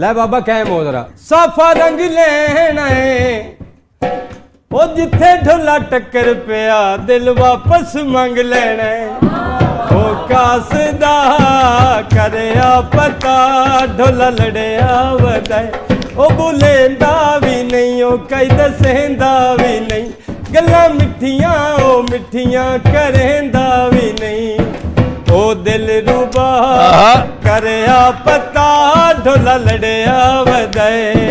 ਲੈ बाबा कै मोदरा साफा रंग लेना है ओ जिथे ढोला टक्कर पिया दिल वापस मंग लेना है ओ कासदा करया पता ढोला लड़िया वधाए ओ बुलेंदा भी नहीं ओ कई दसेंदा भी नहीं गल्लां मिठियां ओ मिठियां करेंदा भी नहीं ओ दिल रूबा करया पता ढोला लड़िया वधाए।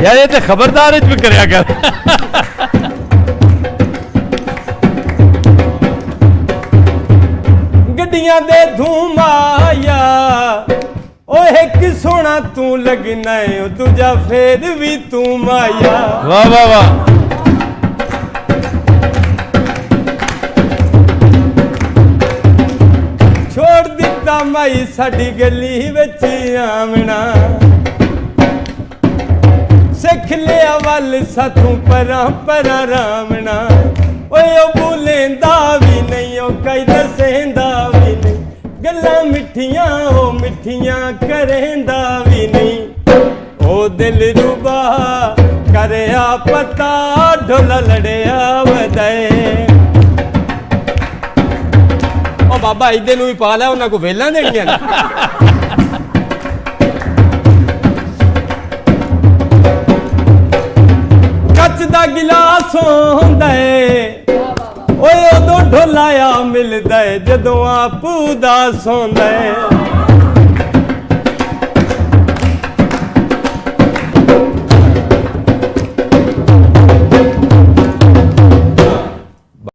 यार ये तो खबरदार भी करया कर। गड्डियां दे धूम आया ओ एक सोना तू लगना है ओ दूजा फिर भी तू माया। वाह वाह वाह। छोड़ दिता माई साडी गली विच आमना सिख लिया वल साथों परां परां रामना ओए ओ बुलेंदा भी नहीं ओ कई दसेंदा भी नहीं गल्लां मिठियां ओ मिठियां करेंदा भी नहीं ओ दिल रूबा करया पता ढोला लड़िया वधाए। ओ बाबा इदे नूं भी पा लिया उन्हां को वेलां देणियां ने। कच दा गिलास होंदा है ओए उदों ढोलाया मिलदा है जदों आप उदास होंदा है।